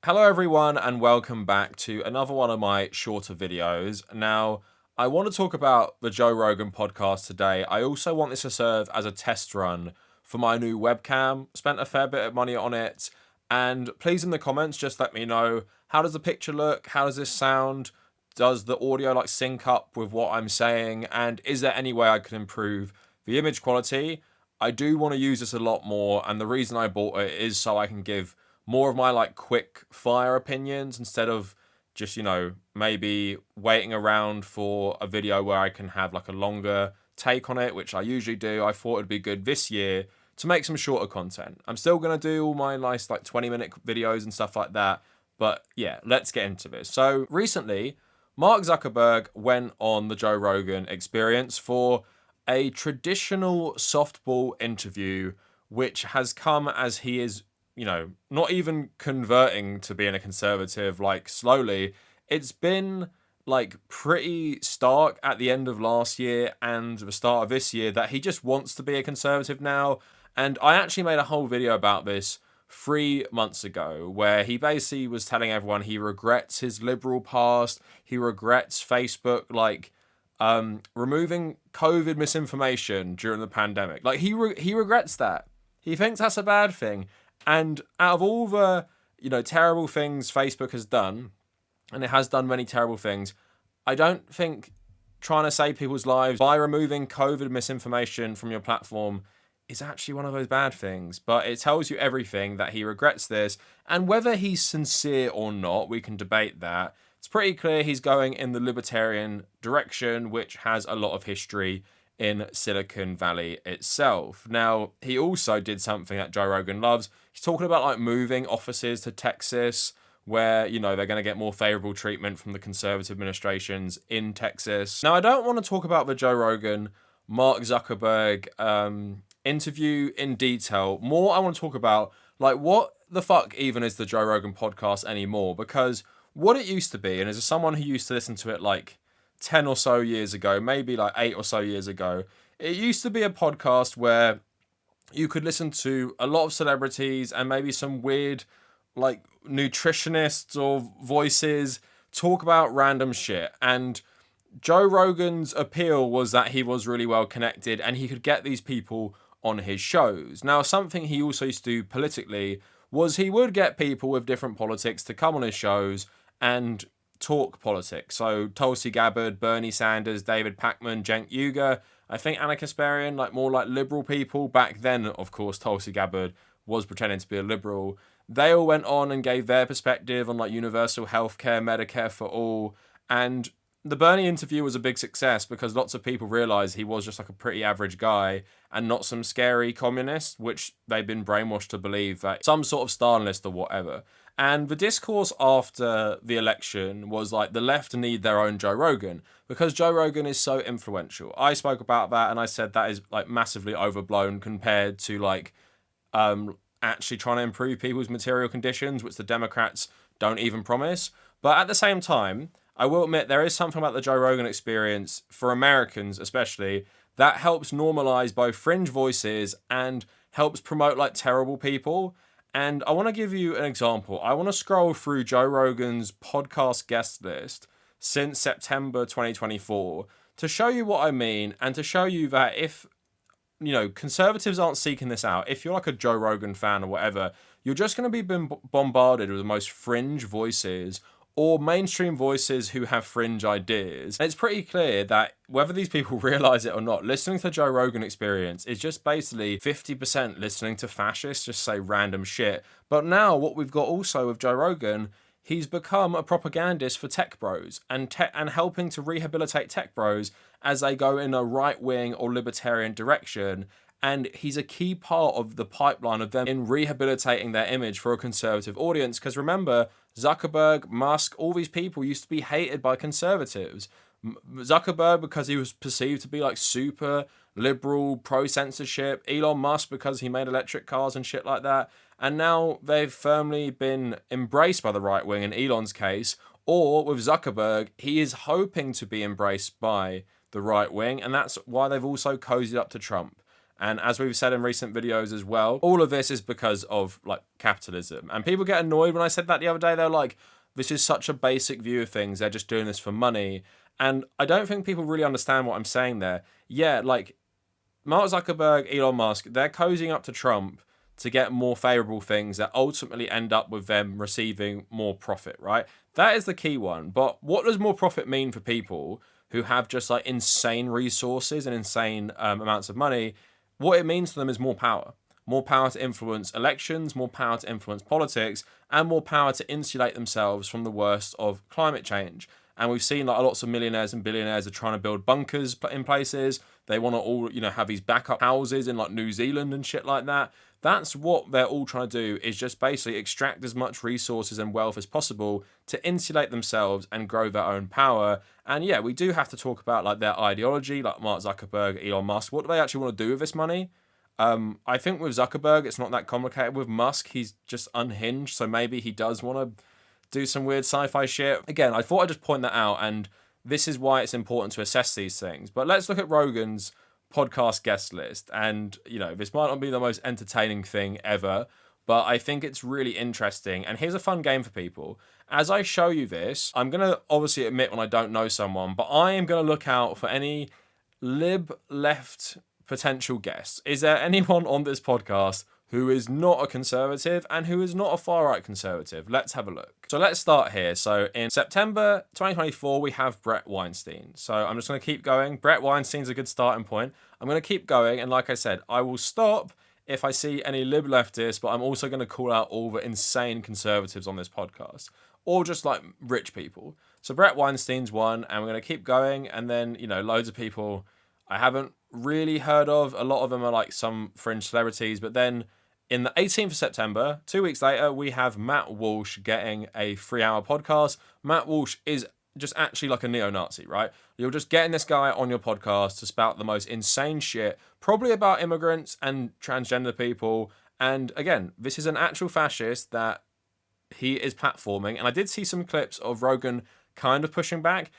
Hello everyone and welcome back to another one of my shorter videos. Now, I want to talk about the Joe Rogan podcast today. I also want this to serve as a test run for my new webcam. Spent a fair bit of money on it, and please in the comments just let me know, how does the picture look? How does this sound? Does the audio sync up with what I'm saying? And is there any way I can improve the image quality? I do want to use this a lot more, and the reason I bought it is so I can give more of my quick fire opinions instead of just, maybe waiting around for a video where I can have a longer take on it, which I usually do. I thought it'd be good this year to make some shorter content. I'm still going to do all my nice 20-minute videos and stuff like that. But yeah, let's get into this. So recently, Mark Zuckerberg went on the Joe Rogan Experience for a traditional softball interview, which has come as he is not even converting to being a conservative, slowly. It's been pretty stark at the end of last year and the start of this year that he just wants to be a conservative now. And I actually made a whole video about this 3 months ago, where he basically was telling everyone he regrets his liberal past. He regrets Facebook, removing COVID misinformation during the pandemic. He regrets that. He thinks that's a bad thing. And out of all the, terrible things Facebook has done, and it has done many terrible things, I don't think trying to save people's lives by removing COVID misinformation from your platform is actually one of those bad things. But it tells you everything that he regrets this. And whether he's sincere or not, we can debate that. It's pretty clear he's going in the libertarian direction, which has a lot of history in Silicon Valley itself. Now, he also did something that Joe Rogan loves. He's talking about moving offices to Texas, where, they're going to get more favorable treatment from the conservative administrations in Texas. Now, I don't want to talk about the Joe Rogan, Mark Zuckerberg interview in detail. More, I want to talk about, what the fuck even is the Joe Rogan podcast anymore? Because what it used to be, and as someone who used to listen to it 10 or so years ago, maybe 8 or so years ago, it used to be a podcast where you could listen to a lot of celebrities and maybe some weird nutritionists or voices talk about random shit. And Joe Rogan's appeal was that he was really well connected and he could get these people on his shows. Now, something he also used to do politically was he would get people with different politics to come on his shows and talk politics. So Tulsi Gabbard, Bernie Sanders, David Pacman, Cenk Uygur, I think Anna Kasparian, more liberal people. Back then, of course, Tulsi Gabbard was pretending to be a liberal. They all went on and gave their perspective on universal healthcare, Medicare for all. And the Bernie interview was a big success because lots of people realized he was just a pretty average guy and not some scary communist, which they've been brainwashed to believe that some sort of Stalinist or whatever. And the discourse after the election was the left need their own Joe Rogan because Joe Rogan is so influential. I spoke about that and I said that is massively overblown compared to actually trying to improve people's material conditions, which the Democrats don't even promise. But at the same time, I will admit there is something about the Joe Rogan Experience, for Americans especially, that helps normalize both fringe voices and helps promote terrible people. And I want to give you an example. I want to scroll through Joe Rogan's podcast guest list since September 2024 to show you what I mean and to show you that if, conservatives aren't seeking this out, if you're a Joe Rogan fan or whatever, you're just going to be bombarded with the most fringe voices or mainstream voices who have fringe ideas. And it's pretty clear that whether these people realize it or not, listening to the Joe Rogan Experience is just basically 50% listening to fascists just say random shit. But now what we've got also with Joe Rogan, he's become a propagandist for tech bros and helping to rehabilitate tech bros as they go in a right-wing or libertarian direction. And he's a key part of the pipeline of them in rehabilitating their image for a conservative audience. Because remember, Zuckerberg, Musk, all these people used to be hated by conservatives. Zuckerberg because he was perceived to be super liberal, pro-censorship. Elon Musk because he made electric cars and shit like that. And now they've firmly been embraced by the right wing in Elon's case. Or with Zuckerberg, he is hoping to be embraced by the right wing. And that's why they've also cozied up to Trump. And as we've said in recent videos as well, all of this is because of like capitalism. And people get annoyed when I said that the other day. They're like, this is such a basic view of things. They're just doing this for money. And I don't think people really understand what I'm saying there. Yeah, like Mark Zuckerberg, Elon Musk, they're cozying up to Trump to get more favorable things that ultimately end up with them receiving more profit, right? That is the key one. But what does more profit mean for people who have just like insane resources and insane amounts of money? What it means to them is more power. More power to influence elections, more power to influence politics, and more power to insulate themselves from the worst of climate change. And we've seen like lots of millionaires and billionaires are trying to build bunkers in places. They want to all, have these backup houses in like New Zealand and shit like that. That's what they're all trying to do, is just basically extract as much resources and wealth as possible to insulate themselves and grow their own power. And yeah, we do have to talk about like their ideology, like Mark Zuckerberg, Elon Musk. What do they actually want to do with this money? I think with Zuckerberg, it's not that complicated. With Musk, he's just unhinged. So maybe he does want to do some weird sci-fi shit. Again, I thought I'd just point that out. And this is why it's important to assess these things. But let's look at Rogan's podcast guest list. And, this might not be the most entertaining thing ever, but I think it's really interesting. And here's a fun game for people. As I show you this, I'm going to obviously admit when I don't know someone, but I am going to look out for any lib left potential guests. Is there anyone on this podcast who is not a conservative and who is not a far-right conservative? Let's have a look. So let's start here. So in September 2024, we have Bret Weinstein. So I'm just going to keep going. Bret Weinstein's a good starting point. I'm going to keep going. And like I said, I will stop if I see any lib leftists, but I'm also going to call out all the insane conservatives on this podcast, or just like rich people. So Bret Weinstein's one, and we're going to keep going. And then, loads of people I haven't really heard of. A lot of them are like some fringe celebrities. But then in the 18th of September, 2 weeks later, we have Matt Walsh getting a 3-hour podcast. Matt Walsh is just actually like a neo-Nazi, right? You're just getting this guy on your podcast to spout the most insane shit, probably about immigrants and transgender people. And again, this is an actual fascist that he is platforming. And I did see some clips of Rogan kind of pushing back.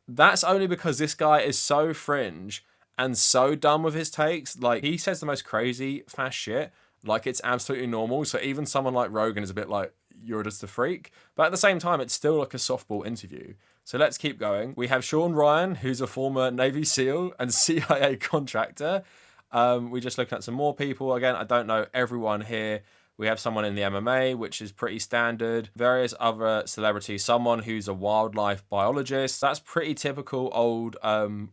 That's only because this guy is so fringe and so dumb with his takes. Like, he says the most crazy, fast shit, like it's absolutely normal. So even someone like Rogan is a bit like, you're just a freak. But at the same time, it's still like a softball interview. So let's keep going. We have Sean Ryan, who's a former Navy SEAL and CIA contractor. We're just looking at some more people. Again, I don't know everyone here. We have someone in the MMA, which is pretty standard. Various other celebrities. Someone who's a wildlife biologist. That's pretty typical old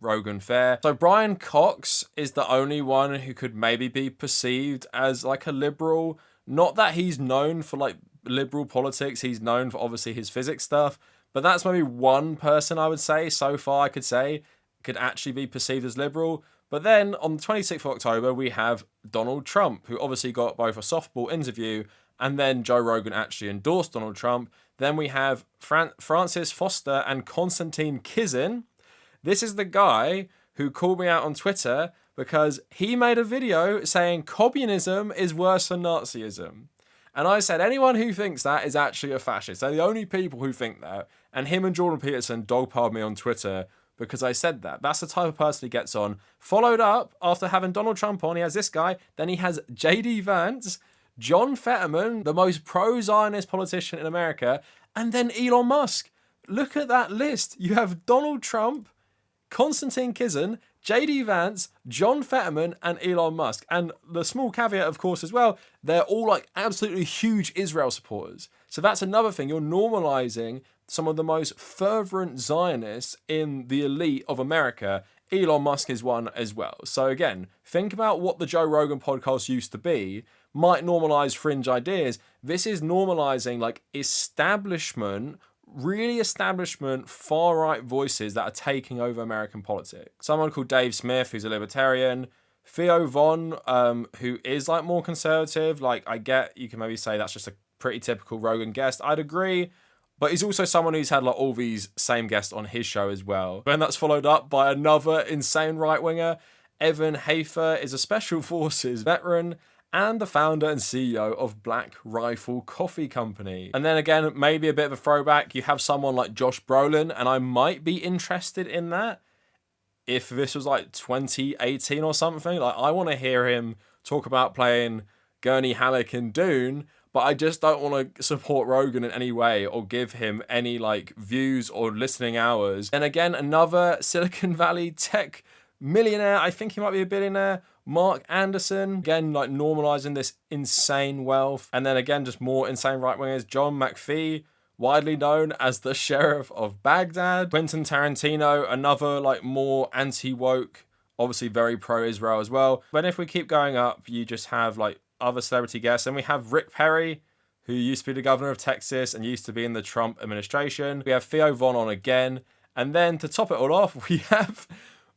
Rogan fare. So Brian Cox is the only one who could maybe be perceived as like a liberal. Not that he's known for like liberal politics. He's known for obviously his physics stuff. But that's maybe one person I would say so far I could say could actually be perceived as liberal. But then on the 26th of October, we have Donald Trump, who obviously got both a softball interview and then Joe Rogan actually endorsed Donald Trump. Then we have Francis Foster and Konstantin Kizin. This is the guy who called me out on Twitter because he made a video saying communism is worse than Nazism. And I said, anyone who thinks that is actually a fascist. They're the only people who think that. And him and Jordan Peterson dogpiled me on Twitter because I said that. That's the type of person he gets on. Followed up, after having Donald Trump on, he has this guy. Then he has J.D. Vance, John Fetterman, the most pro-Zionist politician in America, and then Elon Musk. Look at that list. You have Donald Trump, Konstantin Kizin, J.D. Vance, John Fetterman, and Elon Musk. And the small caveat, of course, as well, they're all like absolutely huge Israel supporters. So that's another thing. You're normalizing some of the most fervent Zionists in the elite of America. Elon Musk is one as well. So again, think about what the Joe Rogan podcast used to be. Might normalize fringe ideas. This is normalizing like establishment, really establishment far-right voices that are taking over American politics. Someone called Dave Smith, who's a libertarian. Theo Von, who is like more conservative. Like, I get, you can maybe say that's just a pretty typical Rogan guest. I'd agree. But he's also someone who's had like all these same guests on his show as well. And that's followed up by another insane right-winger. Evan Hafer is a special forces veteran and the founder and CEO of Black Rifle Coffee Company. And then again, maybe a bit of a throwback. You have someone like Josh Brolin, and I might be interested in that. if this was like 2018 or something. Like, I want to hear him talk about playing Gurney Halleck in Dune, but I just don't want to support Rogan in any way or give him any like views or listening hours. And again, another Silicon Valley tech millionaire, I think he might be a billionaire, Mark Anderson, again, like normalizing this insane wealth. And then again, just more insane right-wingers, John McPhee, widely known as the Sheriff of Baghdad. Quentin Tarantino, another like more anti-woke, obviously very pro-Israel as well. But if we keep going up, you just have like other celebrity guests. And we have Rick Perry, who used to be the governor of Texas and used to be in the Trump administration. We have Theo Von on again. And then to top it all off, we have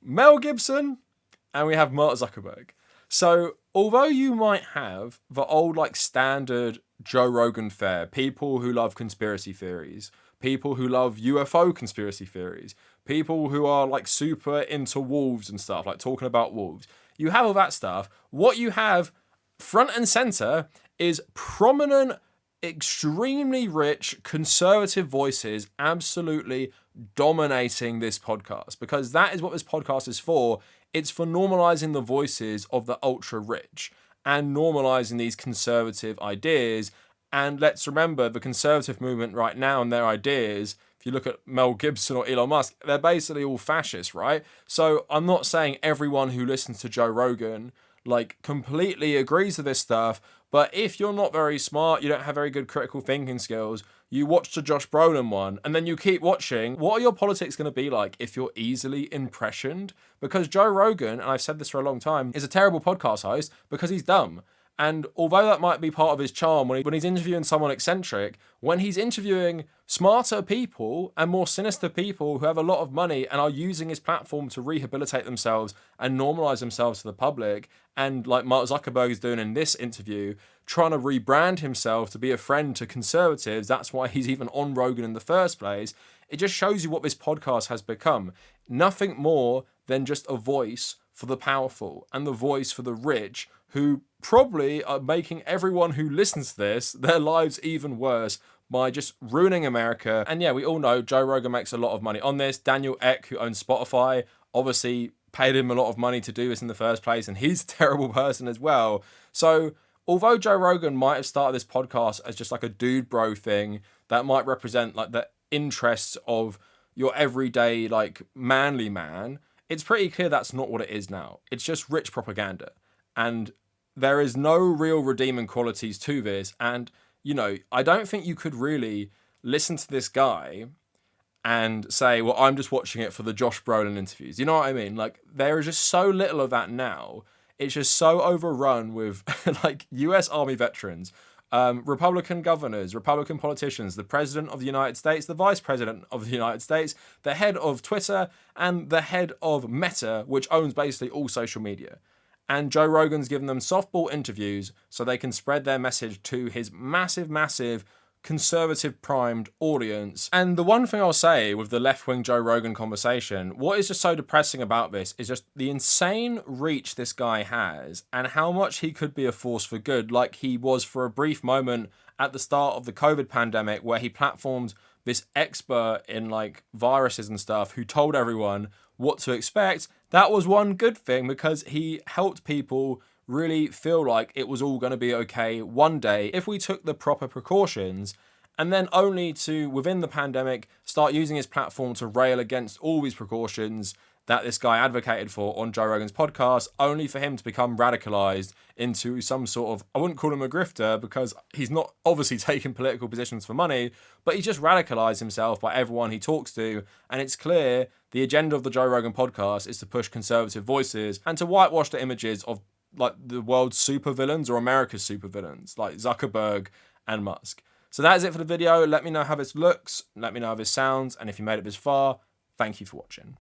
Mel Gibson and we have Mark Zuckerberg. So although you might have the old like standard Joe Rogan fare, people who love conspiracy theories, people who love UFO conspiracy theories, people who are like super into wolves and stuff, like talking about wolves. You have all that stuff. What you have front and center is prominent, extremely rich, conservative voices absolutely dominating this podcast, because that is what this podcast is for. It's for normalizing the voices of the ultra rich and normalizing these conservative ideas. And let's remember, the conservative movement right now and their ideas, if you look at Mel Gibson or Elon Musk, they're basically all fascists, right? So I'm not saying everyone who listens to Joe Rogan like completely agrees with this stuff, but if you're not very smart, you don't have very good critical thinking skills, you watch the Josh Brolin one and then you keep watching, what are your politics going to be like if you're easily impressioned? Because Joe Rogan, and I've said this for a long time, is a terrible podcast host because he's dumb. And although that might be part of his charm when he's interviewing someone eccentric, when he's interviewing smarter people and more sinister people who have a lot of money and are using his platform to rehabilitate themselves and normalize themselves to the public, and like Mark Zuckerberg is doing in this interview, trying to rebrand himself to be a friend to conservatives, that's why he's even on Rogan in the first place, it just shows you what this podcast has become. Nothing more than just a voice for the powerful and the voice for the rich, who probably are making everyone who listens to this, their lives even worse by just ruining America. And yeah, we all know Joe Rogan makes a lot of money on this. Daniel Ek, who owns Spotify, obviously paid him a lot of money to do this in the first place, and he's a terrible person as well. So although Joe Rogan might have started this podcast as just like a dude bro thing that might represent like the interests of your everyday like manly man, it's pretty clear that's not what it is now. It's just rich propaganda. And there is no real redeeming qualities to this. And, you know, I don't think you could really listen to this guy and say, well, I'm just watching it for the Josh Brolin interviews. You know what I mean? Like, there is just so little of that now. It's just so overrun with, like, US Army veterans, Republican governors, Republican politicians, the President of the United States, the Vice President of the United States, the head of Twitter, and the head of Meta, which owns basically all social media. And Joe Rogan's given them softball interviews so they can spread their message to his massive, massive conservative primed audience. And the one thing I'll say with the left-wing Joe Rogan conversation, what is just so depressing about this is just the insane reach this guy has and how much he could be a force for good, like he was for a brief moment at the start of the COVID pandemic, where he platformed this expert in like viruses and stuff who told everyone what to expect. That was one good thing because he helped people really feel like it was all going to be okay one day if we took the proper precautions, and then only to, within the pandemic, start using his platform to rail against all these precautions that this guy advocated for on Joe Rogan's podcast, only for him to become radicalized into some sort of, I wouldn't call him a grifter because he's not obviously taking political positions for money, but he just radicalized himself by everyone he talks to. And it's clear the agenda of the Joe Rogan podcast is to push conservative voices and to whitewash the images of like the world's supervillains or America's supervillains like Zuckerberg and Musk. So that is it for the video. Let me know how this looks, let me know how this sounds, and if you made it this far, thank you for watching.